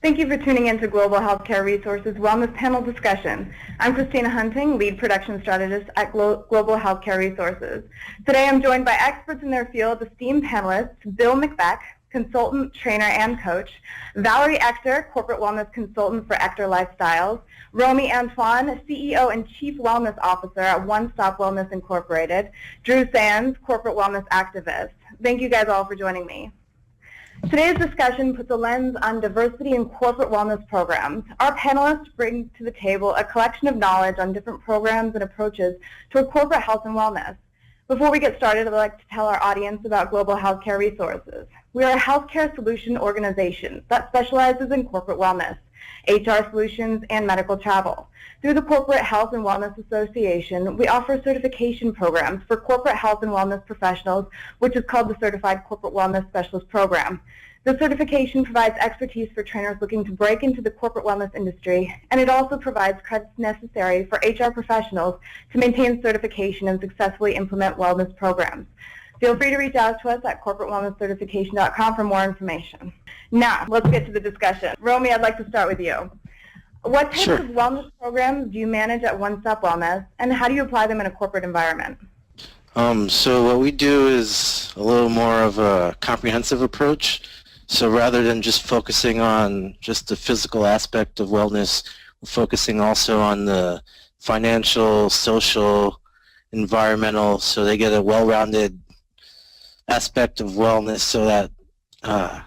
Thank you for tuning in to Global Healthcare Resources Wellness Panel Discussion. I'm Christina Hunting, Lead Production Strategist at Global Healthcare Resources. Today I'm joined by experts in their field, esteemed panelists, Bill McBeck, Consultant, Trainer, and Coach, Valerie Ector, Corporate Wellness Consultant for Ector Lifestyles, Romy Antoine, CEO and Chief Wellness Officer at One Stop Wellness Incorporated, Drew Sands, Corporate Wellness Activist. Thank you guys all for joining me. Today's discussion puts a lens on diversity in corporate wellness programs. Our panelists bring to the table a collection of knowledge on different programs and approaches toward corporate health and wellness. Before we get started, I'd like to tell our audience about Global Healthcare Resources. We are a healthcare solution organization that specializes in corporate wellness, HR solutions, and medical travel. Through the Corporate Health and Wellness Association, we offer certification programs for corporate health and wellness professionals, which is called the Certified Corporate Wellness Specialist Program. The certification provides expertise for trainers looking to break into the corporate wellness industry, and it also provides credits necessary for HR professionals to maintain certification and successfully implement wellness programs. Feel free to reach out to us at corporatewellnesscertification.com for more information. Now, let's get to the discussion. Romy, I'd like to start with you. What types of wellness programs do you manage at One Stop Wellness, and how do you apply them in a corporate environment? So what we do is a little more of a comprehensive approach. So rather than just focusing on just the physical aspect of wellness, we're focusing also on the financial, social, environmental, so they get a well-rounded aspect of wellness so that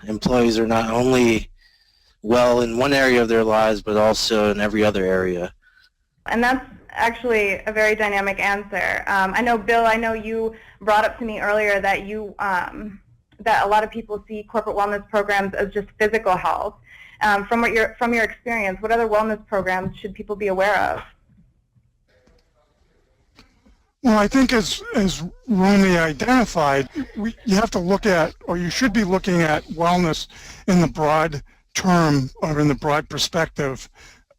employees are not only well in one area of their lives, but also in every other area. And that's actually a very dynamic answer. I know, Bill, I know you brought up to me earlier that you that a lot of people see corporate wellness programs as just physical health. From your experience, what other wellness programs should people be aware of? Well, I think as Romy identified, you have to look at, or you should be looking at wellness in the broad term or in the broad perspective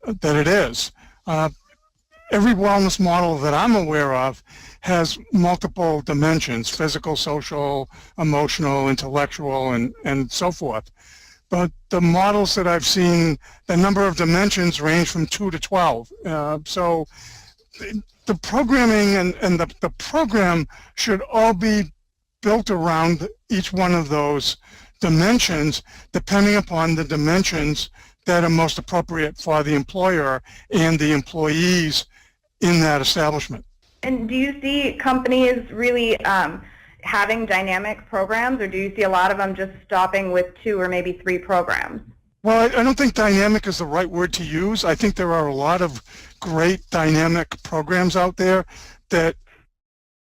that it is. Every wellness model that I'm aware of has multiple dimensions: physical, social, emotional, intellectual, and so forth. But the models that I've seen, the number of dimensions range from 2 to 12. So the programming and the program should all be built around each one of those dimensions, depending upon the dimensions that are most appropriate for the employer and the employees in that establishment. And do you see companies really having dynamic programs, or do you see a lot of them just stopping with 2 or maybe 3 programs? Well, I don't think dynamic is the right word to use. I think there are a lot of great dynamic programs out there that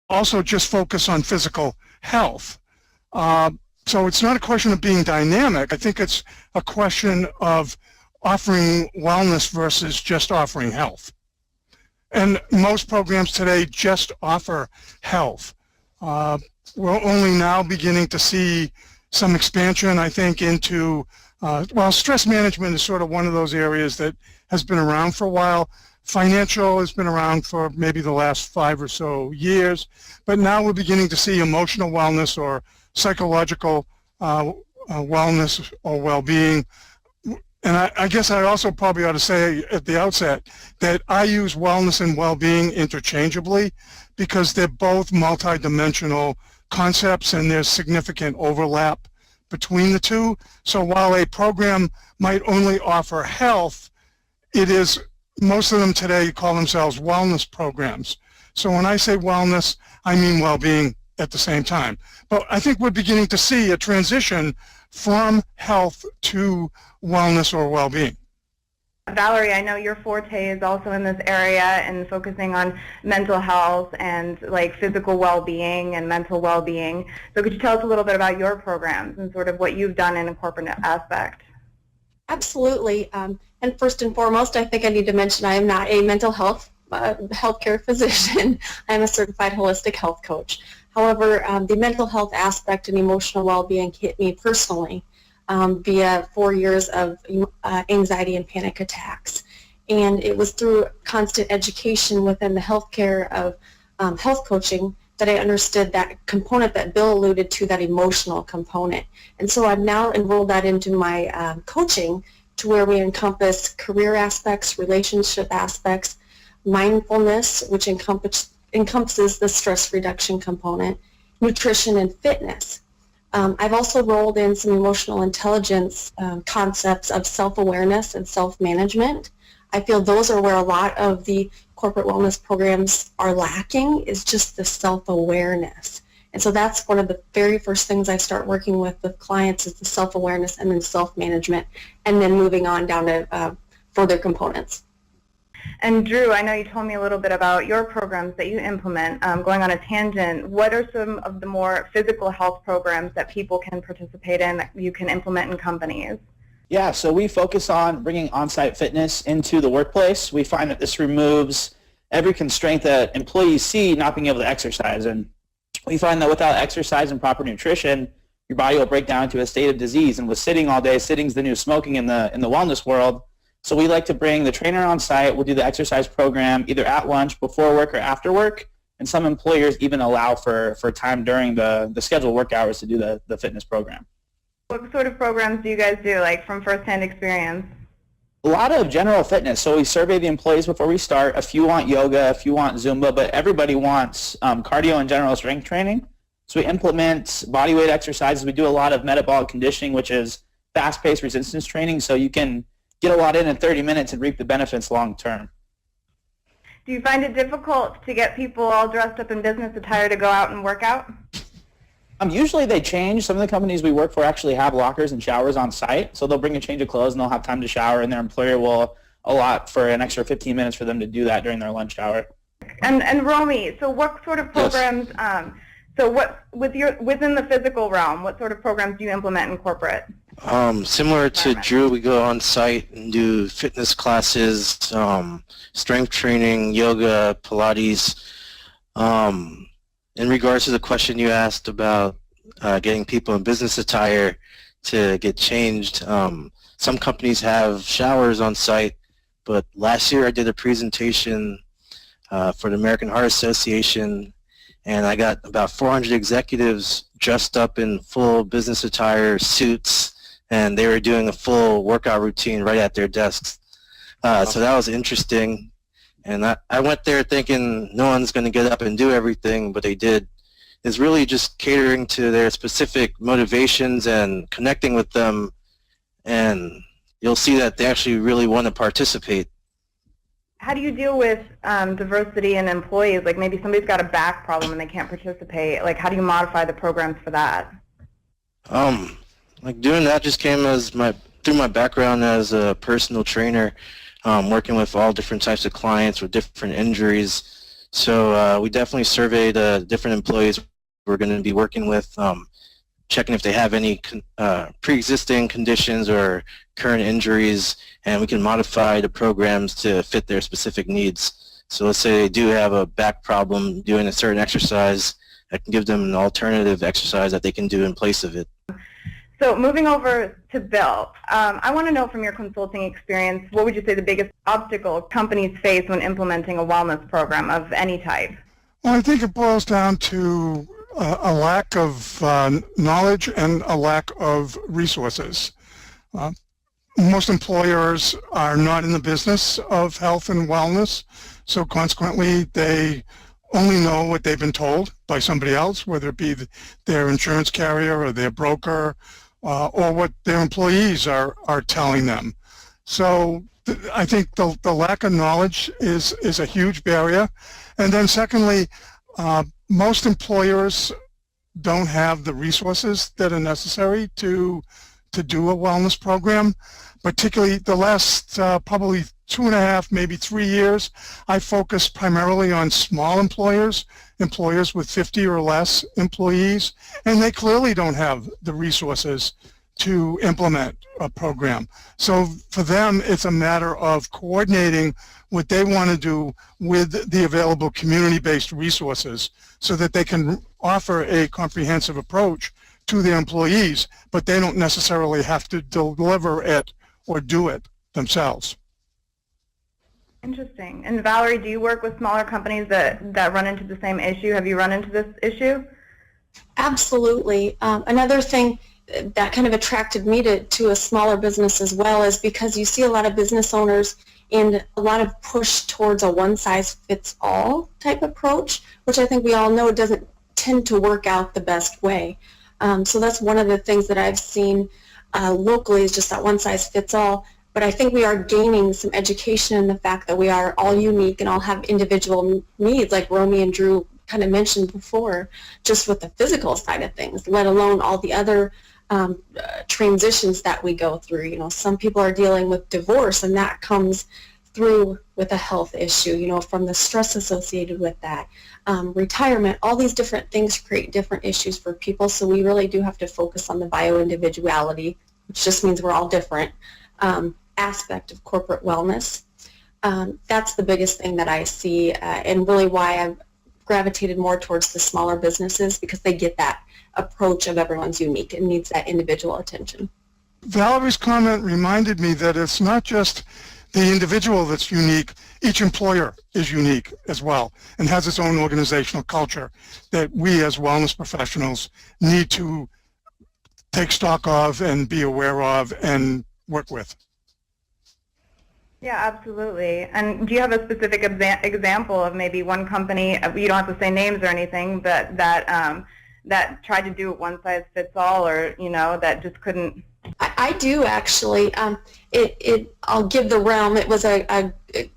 also just focus on physical health. So it's not a question of being dynamic. I think it's a question of offering wellness versus just offering health. And most programs today just offer health. We're only now beginning to see some expansion, I think, into, well, stress management is sort of one of those areas that has been around for a while. Financial has been around for maybe the last 5 or so years, but now we're beginning to see emotional wellness or psychological wellness or well-being. And I guess I also probably ought to say at the outset that I use wellness and well-being interchangeably because they're both multidimensional concepts and there's significant overlap between the two. So while a program might only offer health, it is, most of them today call themselves wellness programs. So when I say wellness, I mean well-being at the same time. But I think we're beginning to see a transition from health to wellness or well-being. Valerie, I know your forte is also in this area and focusing on mental health and like physical well-being and mental well-being. So could you tell us a little bit about your programs and sort of what you've done in a corporate aspect? Absolutely. And first and foremost, I think I need to mention I am not a mental health healthcare physician. I'm a certified holistic health coach. However, the mental health aspect and emotional well-being hit me personally via 4 years of anxiety and panic attacks. And it was through constant education within the healthcare of health coaching that I understood that component that Bill alluded to, that emotional component. And so I've now enrolled that into my coaching to where we encompass career aspects, relationship aspects, mindfulness, which encompasses the stress reduction component, nutrition, and fitness. I've also rolled in some emotional intelligence concepts of self-awareness and self-management. I feel those are where a lot of the corporate wellness programs are lacking, is just the self-awareness. And so that's one of the very first things I start working with clients, is the self-awareness and then self-management, and then moving on down to further components. And Drew, I know you told me a little bit about your programs that you implement. Going on a tangent, what are some of the more physical health programs that people can participate in that you can implement in companies? Yeah, so we focus on bringing on-site fitness into the workplace. We find that this removes every constraint that employees see not being able to exercise. And we find that without exercise and proper nutrition, your body will break down into a state of disease. And with sitting all day, sitting's the new smoking in the wellness world. So we like to bring the trainer on site. We'll do the exercise program either at lunch, before work, or after work. And some employers even allow for time during the scheduled work hours to do the fitness program. What sort of programs do you guys do, like from firsthand experience? A lot of general fitness. So we survey the employees before we start. A few want yoga, a few want Zumba, but everybody wants cardio and general strength training. So we implement body weight exercises. We do a lot of metabolic conditioning, which is fast-paced resistance training, so you can get a lot in 30 minutes and reap the benefits long term. Do you find it difficult to get people all dressed up in business attire to go out and work out? Usually they change. Some of the companies we work for actually have lockers and showers on site, so they'll bring a change of clothes and they'll have time to shower, and their employer will allot for an extra 15 minutes for them to do that during their lunch hour. And Romy, so what sort of programs, within the physical realm, what sort of programs do you implement in corporate? Similar to Drew, we go on site and do fitness classes, strength training, yoga, Pilates. In regards to the question you asked about getting people in business attire to get changed, some companies have showers on site, but last year I did a presentation for the American Heart Association, and I got about 400 executives dressed up in full business attire, suits, and they were doing a full workout routine right at their desks. So that was interesting. And I went there thinking no one's going to get up and do everything, but they did. It's really just catering to their specific motivations and connecting with them, and you'll see that they actually really want to participate. How do you deal with diversity in employees? Like maybe somebody's got a back problem and they can't participate. Like how do you modify the programs for that? Like doing that just came as through my background as a personal trainer, working with all different types of clients with different injuries. So we definitely surveyed different employees we're going to be working with, checking if they have any pre-existing conditions or current injuries, and we can modify the programs to fit their specific needs. So let's say they do have a back problem doing a certain exercise, I can give them an alternative exercise that they can do in place of it. So moving over to Bill, I want to know from your consulting experience, what would you say the biggest obstacle companies face when implementing a wellness program of any type? Well, I think it boils down to a lack of knowledge and a lack of resources. Most employers are not in the business of health and wellness, so consequently they only know what they've been told by somebody else, whether it be their insurance carrier or their broker, or what their employees are telling them. So I think the lack of knowledge is a huge barrier. And then secondly, most employers don't have the resources that are necessary to do a wellness program. Particularly the last probably 2.5, maybe 3 years, I focused primarily on small employers with 50 or less employees, and they clearly don't have the resources to implement a program. So for them, it's a matter of coordinating what they want to do with the available community-based resources so that they can offer a comprehensive approach to their employees, but they don't necessarily have to deliver it or do it themselves. Interesting. And Valerie, do you work with smaller companies that run into the same issue? Have you run into this issue? Absolutely. Another thing, that kind of attracted me to a smaller business as well, is because you see a lot of business owners and a lot of push towards a one-size-fits-all type approach, which I think we all know doesn't tend to work out the best way. So that's one of the things that I've seen locally, is just that one-size-fits-all. But I think we are gaining some education in the fact that we are all unique and all have individual needs, like Romy and Drew kind of mentioned before, just with the physical side of things, let alone all the other transitions that we go through. You know, some people are dealing with divorce, and that comes through with a health issue, you know, from the stress associated with that. Retirement, all these different things create different issues for people, so we really do have to focus on the bio-individuality, which just means we're all different, aspect of corporate wellness. That's the biggest thing that I see, and really why I've gravitated more towards the smaller businesses, because they get that approach of everyone's unique and needs that individual attention. Valerie's comment reminded me that it's not just the individual that's unique. Each employer is unique as well and has its own organizational culture that we as wellness professionals need to take stock of and be aware of and work with. Yeah, absolutely. And do you have a specific example of maybe one company, you don't have to say names or anything, but that tried to do it one size fits all, or, you know, that just couldn't? I do actually. I'll give the realm. It was a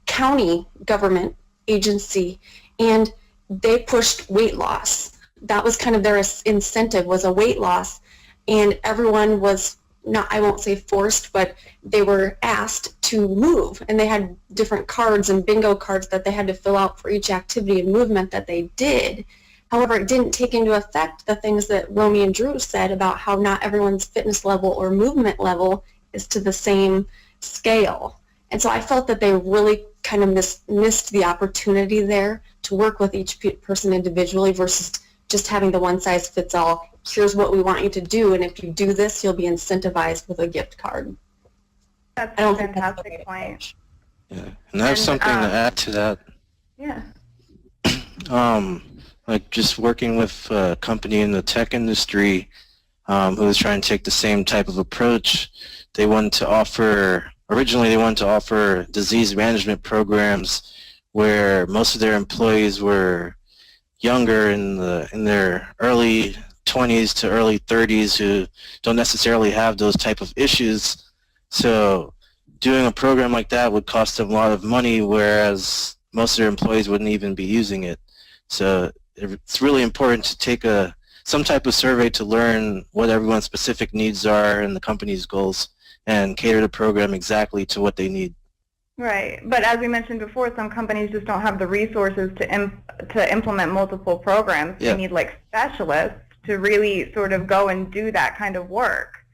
county government agency, and they pushed weight loss. That was kind of their incentive, was a weight loss, and everyone was not, I won't say forced, but they were asked to move, and they had different cards and bingo cards that they had to fill out for each activity and movement that they did. However, it didn't take into effect the things that Romy and Drew said about how not everyone's fitness level or movement level is to the same scale. And so I felt that they really kind of missed the opportunity there to work with each person individually versus just having the one-size-fits-all, here's what we want you to do, and if you do this, you'll be incentivized with a gift card. That's a fantastic point. Yeah, and I have something to add to that. Yeah. Like just working with a company in the tech industry who was trying to take the same type of approach. They wanted to offer, originally they wanted to offer disease management programs where most of their employees were younger, in their early 20s to early 30s, who don't necessarily have those type of issues. So doing a program like that would cost them a lot of money, whereas most of their employees wouldn't even be using it. So it's really important to take some type of survey to learn what everyone's specific needs are and the company's goals, and cater the program exactly to what they need. Right, but as we mentioned before, some companies just don't have the resources to implement multiple programs. Yeah. They need like specialists to really sort of go and do that kind of work.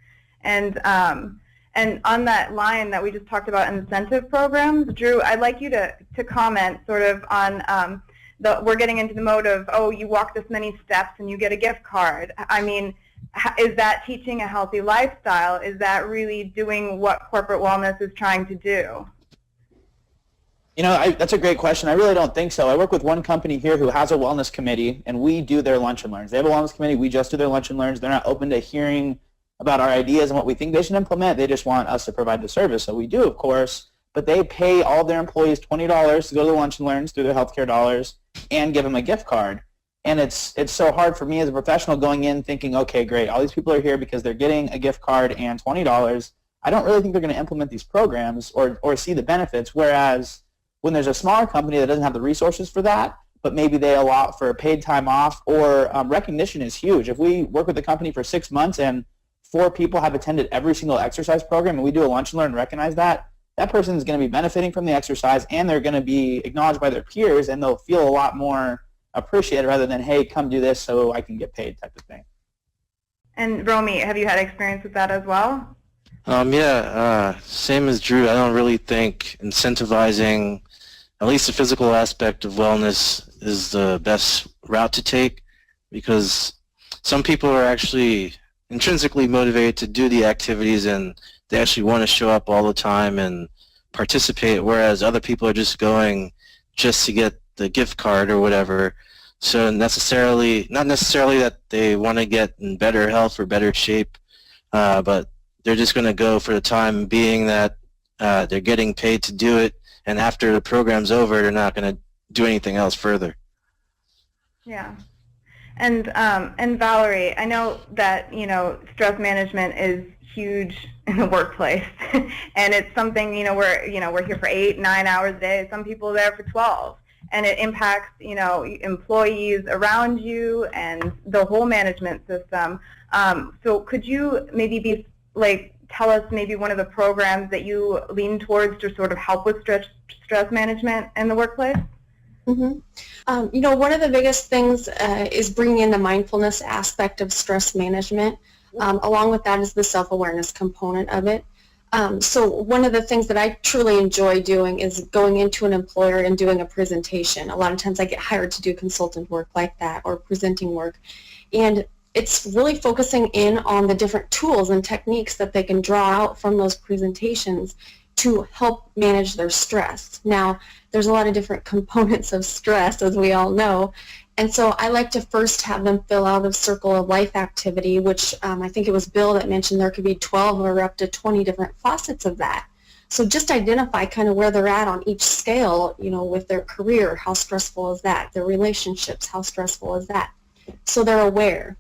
And on that line that we just talked about, incentive programs, Drew, I'd like you to comment sort of on we're getting into the mode of, oh, you walk this many steps and you get a gift card. I mean, is that teaching a healthy lifestyle? Is that really doing what corporate wellness is trying to do? You know, that's a great question. I really don't think so. I work with one company here who has a wellness committee, and we do their lunch and learns. They have a wellness committee. We just do their lunch and learns. They're not open to hearing about our ideas and what we think they should implement. They just want us to provide the service. So we do, of course, but they pay all their employees $20 to go to the lunch and learns through their healthcare dollars and give them a gift card. And it's so hard for me as a professional going in thinking, okay, great, all these people are here because they're getting a gift card and $20. I don't really think they're going to implement these programs or see the benefits, whereas when there's a smaller company that doesn't have the resources for that, but maybe they allow for paid time off, or recognition is huge. If we work with a company for 6 months and 4 people have attended every single exercise program and we do a lunch and learn and recognize that, that person is going to be benefiting from the exercise, and they're going to be acknowledged by their peers, and they'll feel a lot more appreciated rather than, hey, come do this so I can get paid type of thing. And Romy, have you had experience with that as well? Same as Drew. I don't really think incentivizing at least the physical aspect of wellness is the best route to take, because some people are actually intrinsically motivated to do the activities and they actually want to show up all the time and participate, whereas other people are just going just to get the gift card or whatever. So not necessarily that they want to get in better health or better shape, but they're just going to go for the time being that they're getting paid to do it, and after the program's over, they're not going to do anything else further. Yeah. And Valerie, I know that, you know, stress management is huge in the workplace, and it's something, we're here for 8, 9 hours a day. Some people are there for 12, and it impacts, employees around you and the whole management system. So could you maybe tell us maybe one of the programs that you lean towards to sort of help with stress management in the workplace? Mm-hmm. One of the biggest things is bringing in the mindfulness aspect of stress management. Along with that is the self-awareness component of it. So one of the things that I truly enjoy doing is going into an employer and doing a presentation. A lot of times I get hired to do consultant work like that or presenting work. And it's really focusing in on the different tools and techniques that they can draw out from those presentations to help manage their stress. Now, there's a lot of different components of stress, as we all know, and so I like to first have them fill out a circle of life activity, which I think it was Bill that mentioned there could be 12 or up to 20 different facets of that. So just identify kind of where they're at on each scale, with their career, how stressful is that, their relationships, how stressful is that, so they're aware.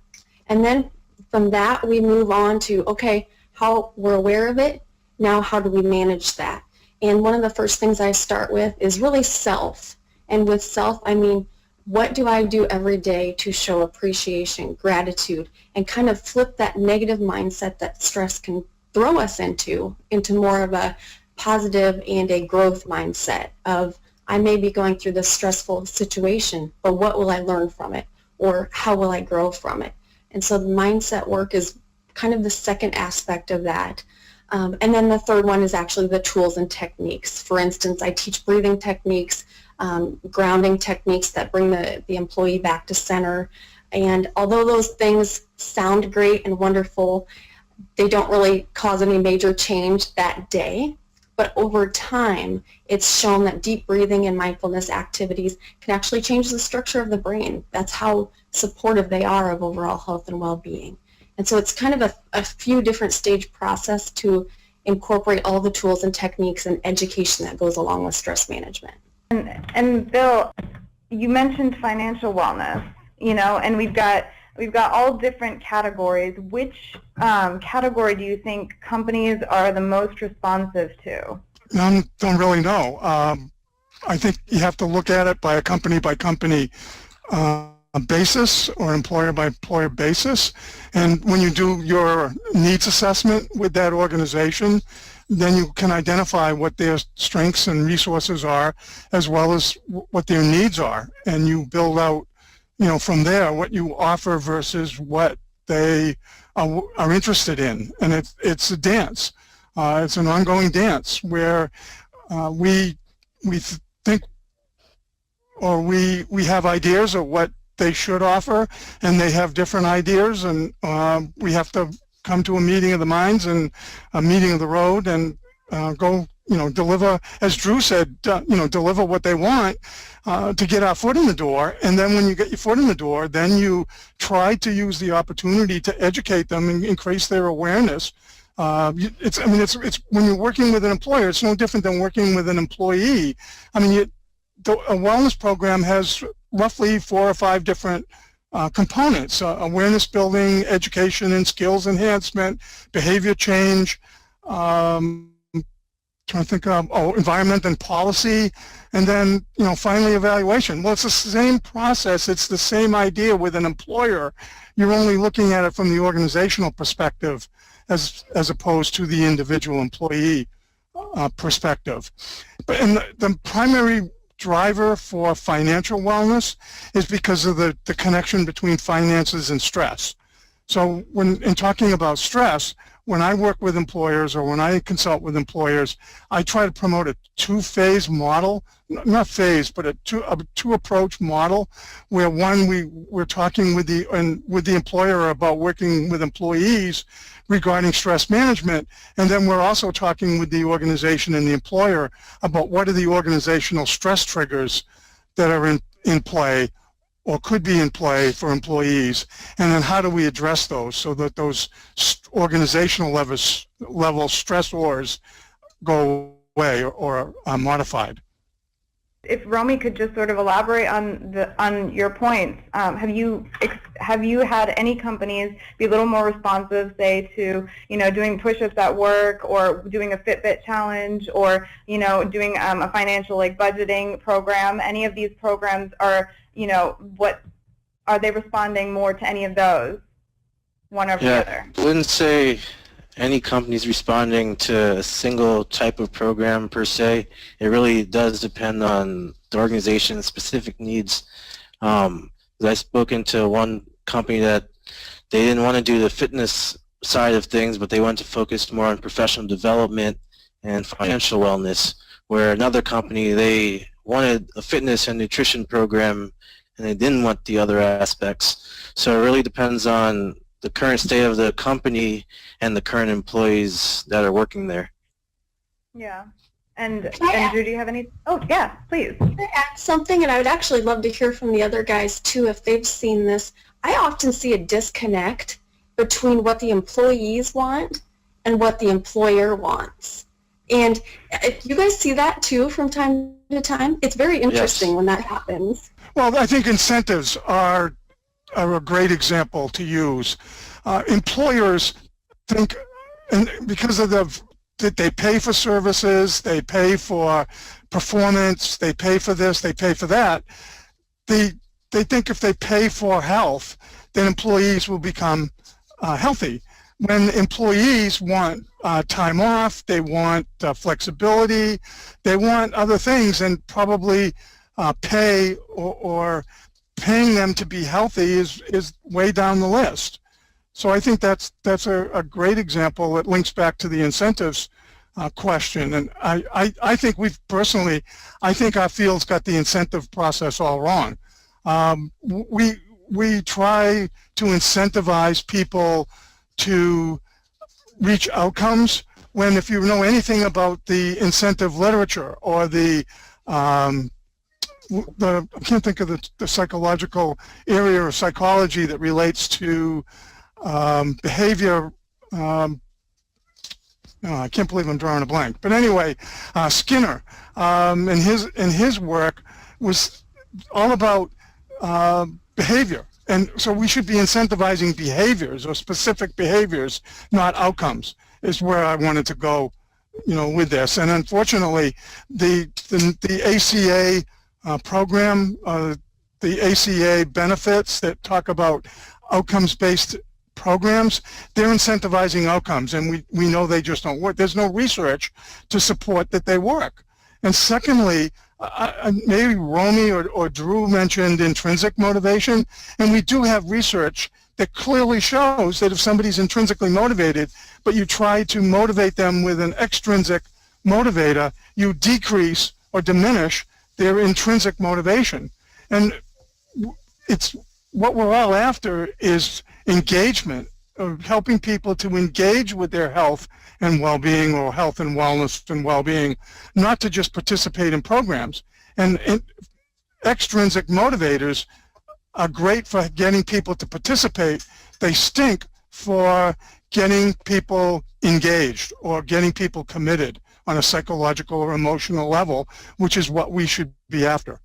And then from that, we move on to, okay, how we're aware of it, now how do we manage that? And one of the first things I start with is really self. And with self, I mean, what do I do every day to show appreciation, gratitude, and kind of flip that negative mindset that stress can throw us into more of a positive and a growth mindset of, I may be going through this stressful situation, but what will I learn from it? Or how will I grow from it? And so the mindset work is kind of the second aspect of that. And then the third one is actually the tools and techniques. For instance, I teach breathing techniques, grounding techniques that bring the employee back to center. And although those things sound great and wonderful, they don't really cause any major change that day. But over time, it's shown that deep breathing and mindfulness activities can actually change the structure of the brain. That's how supportive they are of overall health and well-being. And so it's kind of a few different stage process to incorporate all the tools and techniques and education that goes along with stress management. And Bill, you mentioned financial wellness, and we've got all different categories. Which category do you think companies are the most responsive to? I don't really know. I think you have to look at it by a company basis or employer by employer basis. And when you do your needs assessment with that organization, then you can identify what their strengths and resources are, as well as what their needs are. And you build out, from there what you offer versus what they are interested in. And it's a dance. It's an ongoing dance where we think, or we have ideas of what they should offer, and they have different ideas, and we have to come to a meeting of the minds and a meeting of the road and go, deliver, as Drew said, deliver what they want to get our foot in the door. And then when you get your foot in the door, then you try to use the opportunity to educate them and increase their awareness. It's when you're working with an employer, it's no different than working with an employee. I mean, a wellness program has roughly 4 or 5 different components: awareness building, education and skills enhancement, behavior change, trying to think of, environment and policy, and then, finally evaluation. Well, it's the same process. It's the same idea with an employer. You're only looking at it from the organizational perspective as opposed to the individual employee perspective. And the primary driver for financial wellness is because of the connection between finances and stress. So in talking about stress, when I work with employers or when I consult with employers, I try to promote a 2-phase model, not phase, but a two-approach model, where one, we're talking with the employer about working with employees regarding stress management, and then we're also talking with the organization and the employer about what are the organizational stress triggers that are in play, or could be in play for employees, and then how do we address those so that those organizational level stressors go away or are modified. If Romy could just sort of elaborate on your points, have you had any companies be a little more responsive, say to doing push-ups at work, or doing a Fitbit challenge, or doing a financial budgeting program? Any of these programs are what are they responding more to any of those, one over the other? I wouldn't say any company's responding to a single type of program per se. It really does depend on the organization's specific needs. I've spoken to one company that they didn't want to do the fitness side of things, but they wanted to focus more on professional development and financial wellness, where another company, they wanted a fitness and nutrition program and they didn't want the other aspects. So it really depends on the current state of the company and the current employees that are working there. Yeah. And Drew, do you have any? Oh, yeah, please. Can I add something? And I would actually love to hear from the other guys, too, if they've seen this. I often see a disconnect between what the employees want and what the employer wants. And you guys see that, too, from time to time? It's very interesting when that happens. Well, I think incentives are a great example to use. Employers think, and because of that they pay for services, they pay for performance, they pay for this, they pay for that, they think if they pay for health, then employees will become healthy. When employees want time off, they want flexibility, they want other things, and probably pay or paying them to be healthy is way down the list. So I think that's a great example that links back to the incentives question. And I think I think our field's got the incentive process all wrong. We try to incentivize people to reach outcomes when, if you know anything about the incentive literature or I can't think of the psychological area of psychology that relates to behavior. I can't believe I'm drawing a blank. But anyway, Skinner in his work was all about behavior. And so we should be incentivizing behaviors or specific behaviors, not outcomes, is where I wanted to go, with this. And unfortunately, the ACA program, the ACA benefits that talk about outcomes-based programs, they're incentivizing outcomes, and we know they just don't work. There's no research to support that they work. And secondly, maybe Romy or Drew mentioned intrinsic motivation, and we do have research that clearly shows that if somebody's intrinsically motivated, but you try to motivate them with an extrinsic motivator, you decrease or diminish their intrinsic motivation. And it's what we're all after is engagement, of helping people to engage with their health and well-being, or health and wellness and well-being, not to just participate in programs. And extrinsic motivators are great for getting people to participate. They stink for getting people engaged or getting people committed on a psychological or emotional level, which is what we should be after.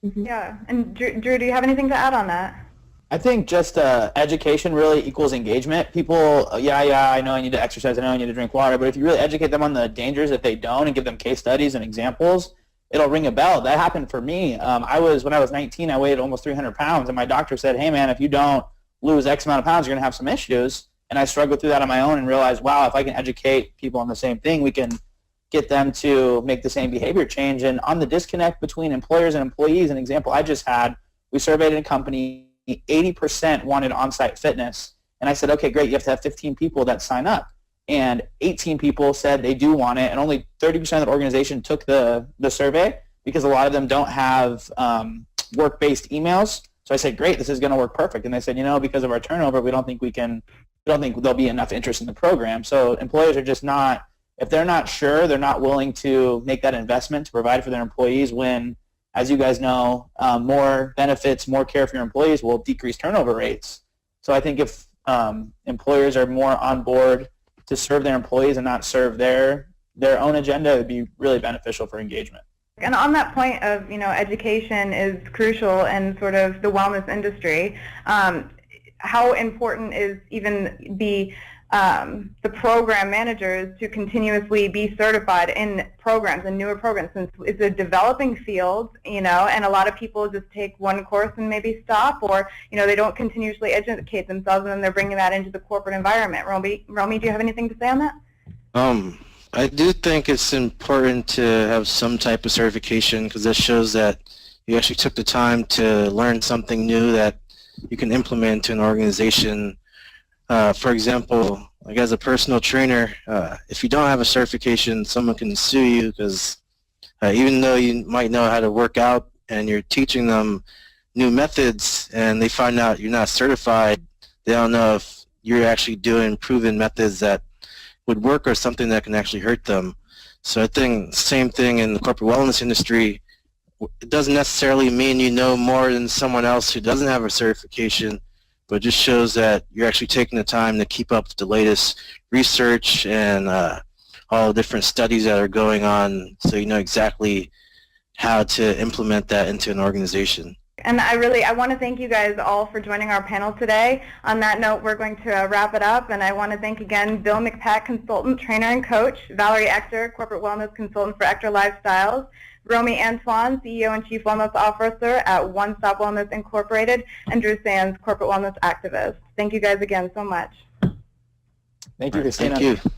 Yeah, and Drew, do you have anything to add on that? I think just education really equals engagement. People, I know I need to exercise, I know I need to drink water, but if you really educate them on the dangers if they don't and give them case studies and examples, it'll ring a bell. That happened for me. When I was 19, I weighed almost 300 pounds, and my doctor said, hey man, if you don't lose X amount of pounds, you're going to have some issues. And I struggled through that on my own and realized, wow, if I can educate people on the same thing, we can get them to make the same behavior change. And on the disconnect between employers and employees, an example I just had, we surveyed a company, 80% wanted on-site fitness. And I said, okay, great, you have to have 15 people that sign up. And 18 people said they do want it, and only 30% of the organization took the survey because a lot of them don't have work-based emails. So I said, great, this is going to work perfect. And they said, because of our turnover, we don't think there'll be enough interest in the program. So employers are just not, if they're not sure, they're not willing to make that investment to provide for their employees when as you guys know, more benefits, more care for your employees will decrease turnover rates. So I think if employers are more on board to serve their employees and not serve their own agenda, it would be really beneficial for engagement. And on that point of, education is crucial in sort of the wellness industry. How important is even the program managers to continuously be certified in programs and newer programs, since it's a developing field, and a lot of people just take one course and maybe stop, or they don't continuously educate themselves, and then they're bringing that into the corporate environment. Romy, do you have anything to say on that? I do think it's important to have some type of certification, because that shows that you actually took the time to learn something new that you can implement into an organization. For example, like as a personal trainer, if you don't have a certification, someone can sue you, because even though you might know how to work out and you're teaching them new methods and they find out you're not certified, they don't know if you're actually doing proven methods that would work or something that can actually hurt them. So I think same thing in the corporate wellness industry. It doesn't necessarily mean you know more than someone else who doesn't have a certification, but it just shows that you're actually taking the time to keep up with the latest research and all the different studies that are going on, so you know exactly how to implement that into an organization. And I want to thank you guys all for joining our panel today. On that note, we're going to wrap it up, and I want to thank again Bill McPack, consultant, trainer, and coach, Valerie Ector, corporate wellness consultant for Ector Lifestyles, Romy Antoine, CEO and Chief Wellness Officer at One Stop Wellness Incorporated, and Drew Sands, corporate wellness activist. Thank you guys again so much. Thank you, Christina. Thank you.